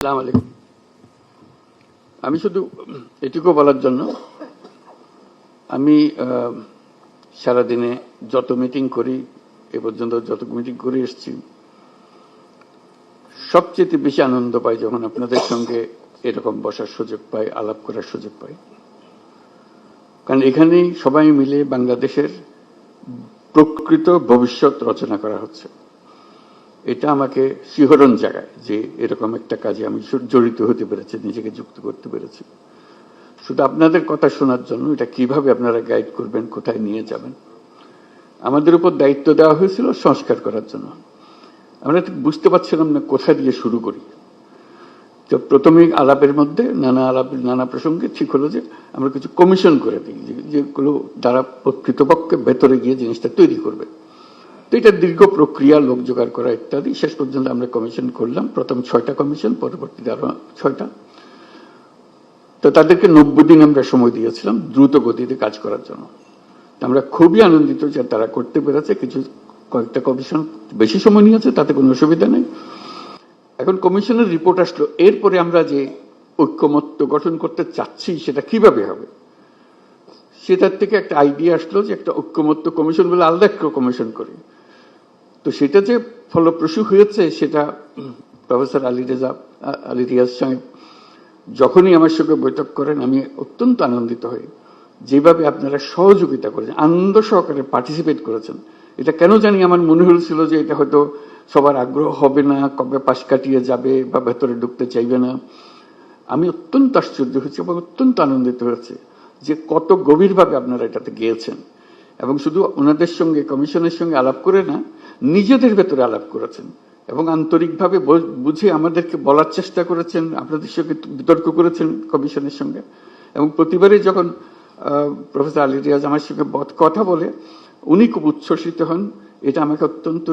আসসালামু আলাইকুম। আমি শুধু এটুকু বলার জন্য, আমি সারাদিনে যত মিটিং করি, এ পর্যন্ত যত মিটিং করে এসেছি, সবচেয়ে বেশি আনন্দ পাই যখন আপনাদের সঙ্গে এরকম বসার সুযোগ পাই, আলাপ করার সুযোগ পাই। কারণ এখানেই সবাই মিলে বাংলাদেশের প্রকৃত ভবিষ্যৎ রচনা করা হচ্ছে। এটা আমাকে শিহরণ জাগায় যে এরকম একটা কাজে আমি জড়িত হতে পেরেছি, নিজেকে যুক্ত করতে পেরেছি। শুধু আপনাদের কথা শোনার জন্য, এটা কিভাবে আপনারা গাইড করবেন, কোথায় নিয়ে যাবেন। আমাদের উপর দায়িত্ব দেওয়া হয়েছিল সংস্কার করার জন্য। আমরা ঠিক বুঝতে পারছিলাম না কোথা দিয়ে শুরু করি। তো প্রথমে আলাপের মধ্যে নানা প্রসঙ্গে ঠিক হলো যে আমরা কিছু কমিশন করে দিই, যেগুলো দ্বারা প্রকৃতপক্ষে ভেতরে গিয়ে জিনিসটা তৈরি করবে। তো এটা দীর্ঘ প্রক্রিয়া, লোক জোগাড় করা ইত্যাদি। শেষ পর্যন্ত আমরা কমিশন করলাম, প্রথম 6টা কমিশন, পরবর্তীতে আরো 6টা। তো তাদেরকে 90 দিন আমরা সময় দিয়েছিলাম দ্রুত গতিতে কাজ করার জন্য। আমরা খুবই আনন্দিত যে তারা করতে পেরেছে। কয়েকটা কমিশন বেশি সময় নিয়েছে, তাতে কোনো অসুবিধা নেই। এখন কমিশনের রিপোর্ট আসলো, এরপরে আমরা যে ঐক্যমত্য গঠন করতে চাচ্ছি সেটা কিভাবে হবে, সেটার থেকে একটা আইডিয়া আসলো যে একটা ঐক্যমত্য কমিশন বলে আলাদা একটা কমিশন করি। তো সেটা যে ফলপ্রসূ হয়েছে, সেটা প্রফেসর আলী রিয়াজ সাহেব যখনই আমার সঙ্গে বৈঠক করেন, আমি অত্যন্ত আনন্দিত হই যেভাবে আপনারা সহযোগিতা করেছেন, আনন্দ সহকারে পার্টিসিপেট করেছেন। এটা কেন জানি আমার মনে হয়েছিল যে এটা হয়তো সবার আগ্রহ হবে না, কবে পাশ কাটিয়ে যাবে বা ভেতরে ঢুকতে চাইবে না। আমি অত্যন্ত আশ্চর্য হয়েছি এবং অত্যন্ত আনন্দিত হয়েছে যে কত গভীরভাবে আপনারা এটাতে গিয়েছেন। এবং শুধু ওনাদের সঙ্গে, কমিশনের সঙ্গে আলাপ করে না, নিজেদের ভেতরে আলাপ করেছেন এবং আন্তরিকভাবে বুঝে আমাদেরকে বলার চেষ্টা করেছেন, আপনাদের সঙ্গে বিতর্ক করেছেন কমিশনের সঙ্গে। এবং প্রতিবারই যখন প্রফেসর আলী রিয়াজ আমার সঙ্গে কথা বলে, উনি খুব উচ্ছ্বসিত হন। এটা আমাকে অত্যন্ত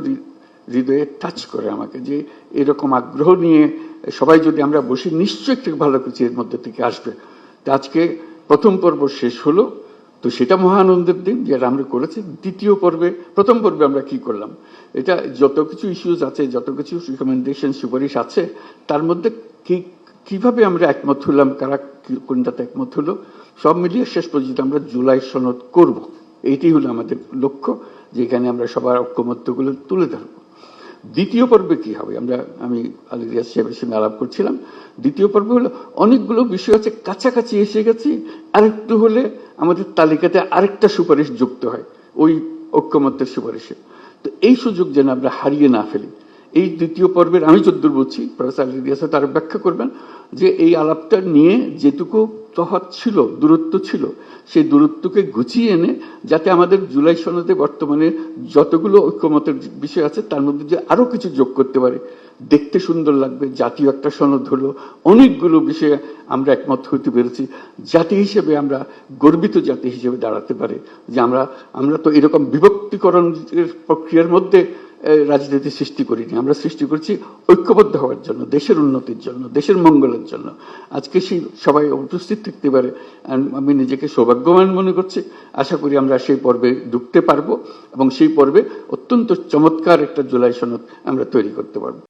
হৃদয়ে টাচ করে আমাকে, যে এরকম আগ্রহ নিয়ে সবাই যদি আমরা বসি, নিশ্চয়ই একটু ভালো কিছু এর মধ্যে থেকে আসবে। তো আজকে প্রথম পর্ব শেষ হলো, তো সেটা মহা আনন্দের দিন যেটা আমরা করেছি। দ্বিতীয় পর্বে, প্রথম পর্বে আমরা কি করলাম, এটা যত কিছু ইস্যুজ আছে, যত কিছু রিকমেন্ডেশন, সুপারিশ আছে, তার মধ্যে কিভাবে আমরা একমত হলাম, কারা কোনটাতে একমত হলো, সব মিলিয়ে শেষ পর্যন্ত আমরা জুলাই সনদ করব। এইটি হলো আমাদের লক্ষ্য, যেখানে আমরা সবার ঐক্যমত্যগুলো তুলে ধরব। দ্বিতীয় পর্বে কি হবে, আমি আলী রিয়াজ সাহেবের সঙ্গে আলাপ করছিলাম। দ্বিতীয় পর্ব হলো অনেকগুলো বিষয় আছে, কাছাকাছি এসে গেছি, আরেকটু হলে আমাদের তালিকাতে আরেকটা সুপারিশ যুক্ত হয় ওই ঐক্যমত্যের সুপারিশে। তো এই সুযোগ যেন আমরা হারিয়ে না ফেলি। এই দ্বিতীয় পর্বের আমি যদ্দূর বুঝছি, প্রফেসর আলী রিয়াজ তার ব্যাখ্যা করবেন, যে এই আলাপটা নিয়ে যেটুকু তফাৎ ছিল, দূরত্ব ছিল, সেই দূরত্বকে গুছিয়ে এনে যাতে আমাদের জুলাই সনদে বর্তমানে যতগুলো ঐক্যমতের বিষয় আছে তার মধ্যে যে আরো কিছু যোগ করতে পারে, দেখতে সুন্দর লাগবে। জাতীয় একটা সনদ হলো, অনেকগুলো বিষয়ে আমরা একমত হতে পেরেছি। জাতি হিসেবে আমরা গর্বিত জাতি হিসেবে দাঁড়াতে পারে যে আমরা তো এরকম বিভক্তিকরণের প্রক্রিয়ার মধ্যে রাজনীতি সৃষ্টি করিনি। আমরা সৃষ্টি করছি ঐক্যবদ্ধ হওয়ার জন্য, দেশের উন্নতির জন্য, দেশের মঙ্গলের জন্য। আজকে সেই সবাই উপস্থিত থাকতে পারে, আমি নিজেকে সৌভাগ্যবান মনে করছি। আশা করি আমরা সেই পর্বে ঢুকতে পারবো এবং সেই পর্বে অত্যন্ত চমৎকার একটা জুলাই সনদ আমরা তৈরি করতে পারবো।